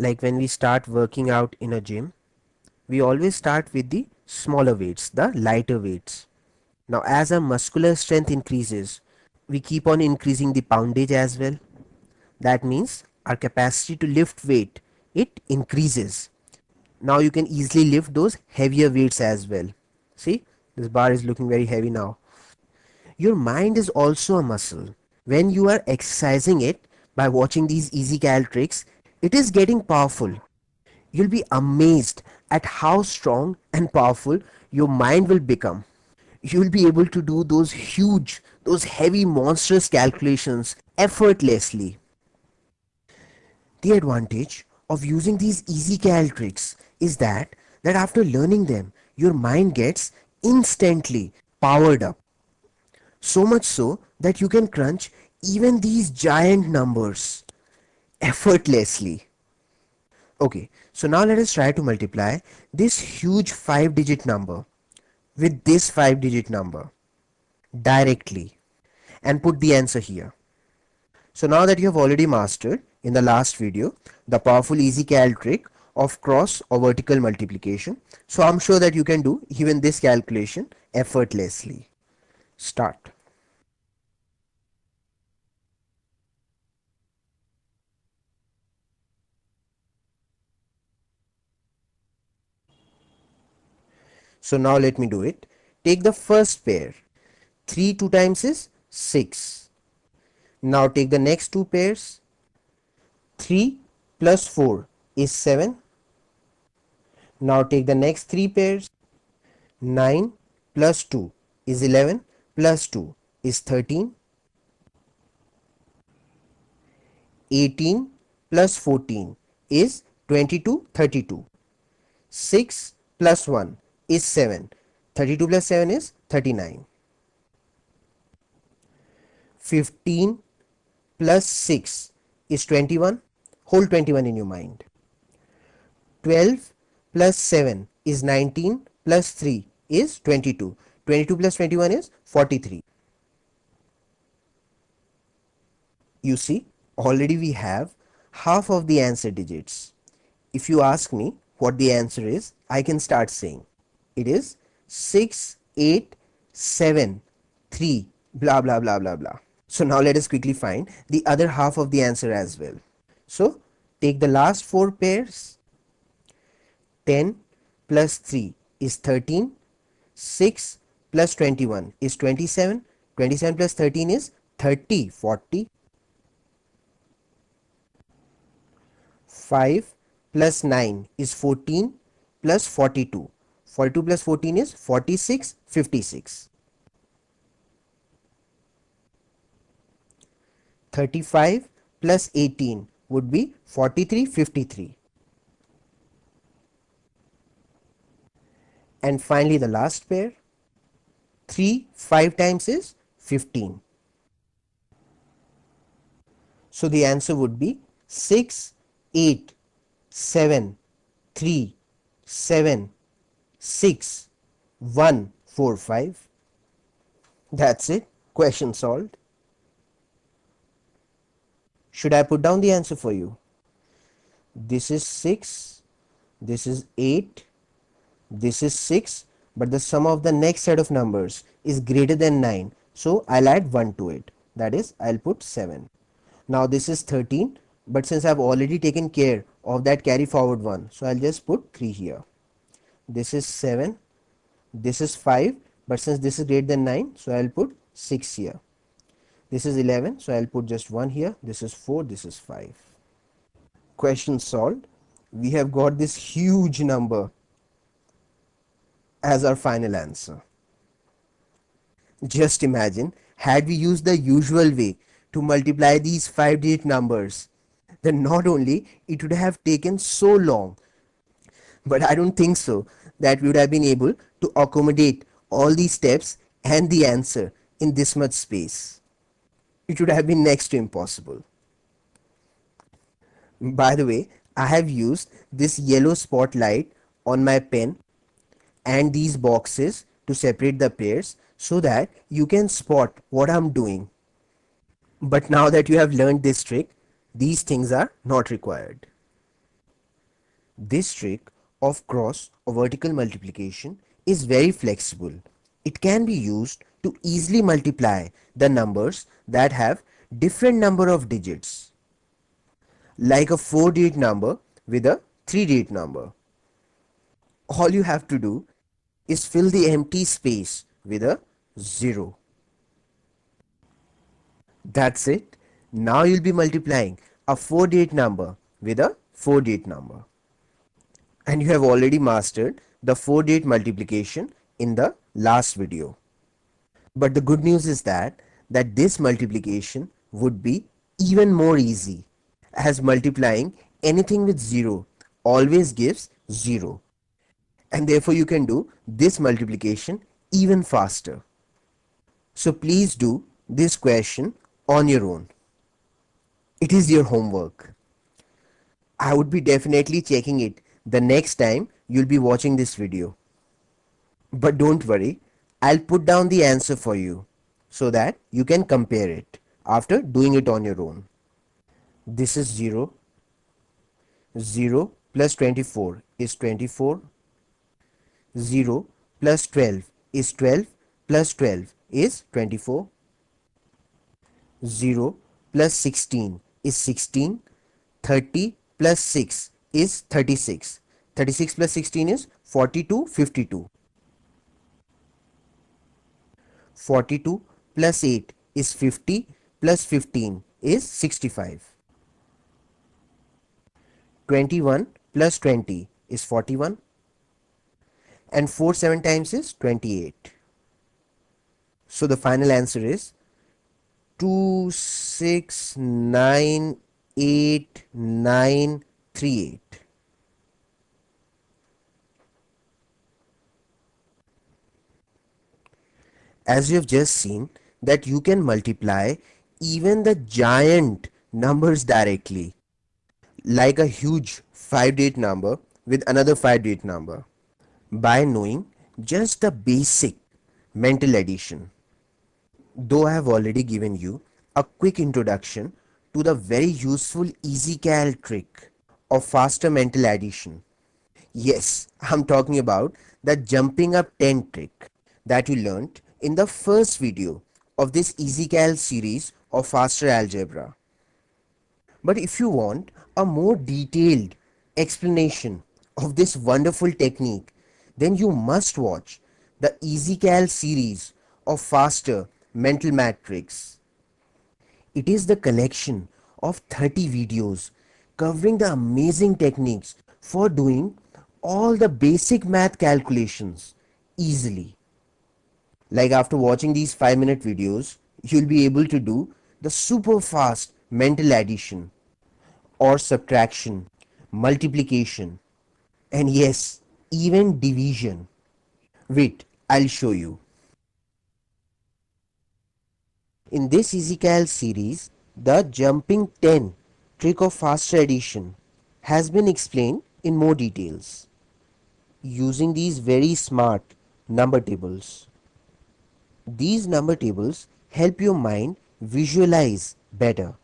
Like when we start working out in a gym, we always start with the smaller weights, the lighter weights. Now as our muscular strength increases, we keep on increasing the poundage as well. That means our capacity to lift weight, it increases. Now you can easily lift those heavier weights as well. See, this bar is looking very heavy now. Your mind is also a muscle. When you are exercising it by watching these EasyCal tricks, it is getting powerful. You'll be amazed at how strong and powerful your mind will become. You'll be able to do those huge, those heavy, monstrous calculations effortlessly. The advantage of using these EasyCal tricks is that after learning them, your mind gets instantly powered up. So much so that you can crunch even these giant numbers effortlessly. Okay, so now let us try to multiply this huge 5-digit number with this 5-digit number directly and put the answer here. So now that you have already mastered in the last video the powerful EasyCal trick of cross or vertical multiplication, so I'm sure that you can do even this calculation effortlessly. Start. So now let me do it. Take the first pair. 3 2 times is 6. Now take the next two pairs. 3 plus 4 is 7. Now take the next three pairs. 9 plus 2 is 11 plus 2 is 13. 18 plus 14 is 22, 32. 6 plus 1 is 7. 32 plus 7 is 39. 15 plus 6 is 21. Hold 21 in your mind. 12 plus 7 is 19 plus 3 is 22. 22 plus 21 is 43. You see, already we have half of the answer digits. If you ask me what the answer is, I can start saying it is 6, 8, 7, 3, blah blah blah blah blah. So now let us quickly find the other half of the answer as well. So take the last four pairs. 10 plus 3 is 13. 6 plus 21 is 27. 27 plus 13 is 30, 40. 5 plus 9 is 14 plus 42. 42 plus 14 is 46, 56. 35 plus 18 would be 43, 53. And finally the last pair. 3 5 times is 15. So the answer would be 6, 8, 7, 3, 7, 6, 1, 4, 5. That's it. Question solved. Should I put down the answer for you? This is 6, this is 8, this is 6, but the sum of the next set of numbers is greater than 9. So I'll add 1 to it. That is, I'll put 7. Now this is 13, but since I've already taken care of that carry forward one, so I'll just put 3 here. This is 7, this is 5, but since this is greater than 9, so I'll put 6 here. This is 11, so I'll put just 1 here. This is 4, this is 5. Question solved. We have got this huge number as our final answer. Just imagine, had we used the usual way to multiply these 5-digit numbers, then not only it would have taken so long, but I don't think so that we would have been able to accommodate all these steps and the answer in this much space. It would have been next to impossible. By the way, I have used this yellow spotlight on my pen and these boxes to separate the pairs so that you can spot what I'm doing. But now that you have learned this trick, these things are not required. This trick of cross or vertical multiplication is very flexible. It can be used to easily multiply the numbers that have different number of digits, like a 4-digit number with a 3-digit number. All you have to do is fill the empty space with a 0. That's it. Now you'll be multiplying a 4-digit number with a 4-digit number. And you have already mastered the 4-digit multiplication in the last video. But the good news is that this multiplication would be even more easy, as multiplying anything with 0 always gives 0, and therefore you can do this multiplication even faster. So please do this question on your own. It is your homework. I would be definitely checking it the next time you'll be watching this video. But don't worry, I'll put down the answer for you so that you can compare it after doing it on your own. This is 0. 0 plus 24 is 24. 0 plus 12 is 12 plus 12 is 24. 0 plus 16 is 16. 30 plus 6 is 36. 36 plus 16 is 42, 52. 42 plus 8 is 50 plus 15 is 65. 21 plus 20 is 41. And 4 7 times is 28. So the final answer is 2698938. As you have just seen that you can multiply even the giant numbers directly, like a huge 5-digit number with another 5-digit number, by knowing just the basic mental addition. Though I have already given you a quick introduction to the very useful EasyCal trick of faster mental addition. Yes, I'm talking about the jumping up 10 trick that you learnt in the first video of this EasyCal series of faster algebra. But if you want a more detailed explanation of this wonderful technique, then you must watch the EasyCal series of faster mental math tricks. It is the collection of 30 videos covering the amazing techniques for doing all the basic math calculations easily. Like after watching these 5-minute videos, you'll be able to do the super fast mental addition or subtraction, multiplication, and yes, even division. Wait, I'll show you. In this EasyCal series, the jumping 10 trick of faster addition has been explained in more details using these very smart number tables. These number tables help your mind visualize better.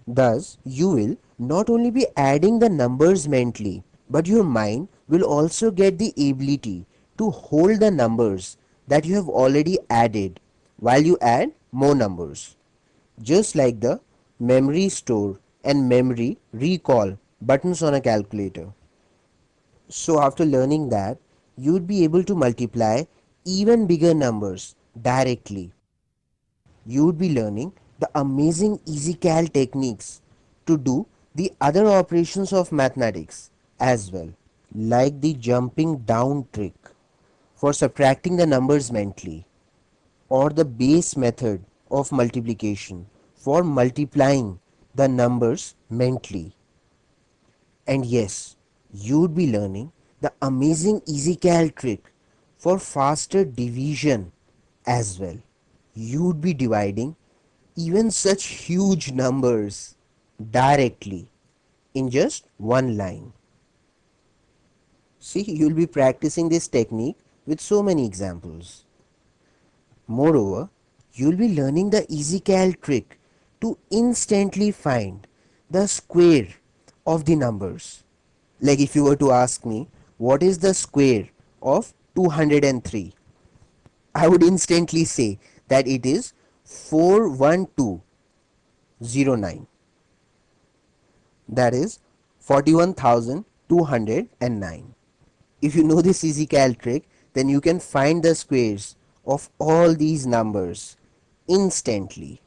Thus, you will not only be adding the numbers mentally, but your mind will also get the ability to hold the numbers that you have already added while you add more numbers. Just like the memory store and memory recall buttons on a calculator. So after learning that, you would be able to multiply even bigger numbers directly. You would be learning the amazing EasyCal techniques to do the other operations of mathematics as well, like the jumping down trick for subtracting the numbers mentally, or the base method of multiplication for multiplying the numbers mentally. And yes, you would be learning the amazing EasyCal trick for faster division as well. You would be dividing even such huge numbers directly in just one line. See, you'll be practicing this technique with so many examples. Moreover, you'll be learning the EasyCal trick to instantly find the square of the numbers. Like if you were to ask me, what is the square of 203? I would instantly say that it is 41209. That is 41,209. If you know this EasyCal trick, then you can find the squares of all these numbers instantly.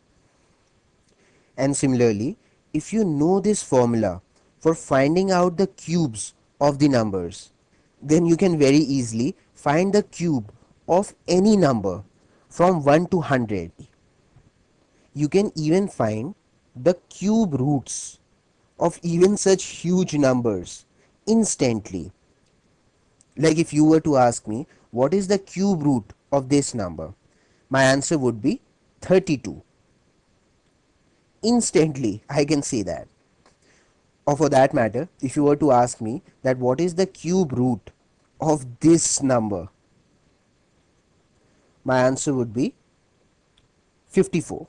And similarly, if you know this formula for finding out the cubes of the numbers, then you can very easily find the cube of any number from 1 to 100. You can even find the cube roots of even such huge numbers instantly. Like if you were to ask me, what is the cube root of this number? My answer would be 32. Instantly, I can say that. Or for that matter, if you were to ask me that what is the cube root of this number, my answer would be 54.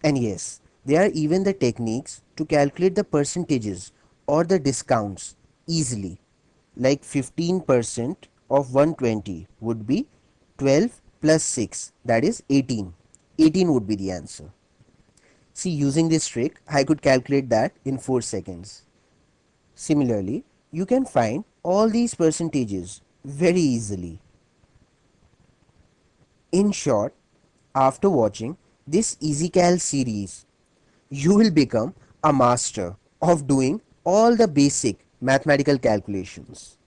And yes, there are even the techniques to calculate the percentages or the discounts easily. Like 15% of 120 would be 12 plus 6, that is 18. 18 would be the answer. See, using this trick, I could calculate that in 4 seconds. Similarly, you can find all these percentages very easily. In short, after watching this EasyCal series, you will become a master of doing all the basic mathematical calculations.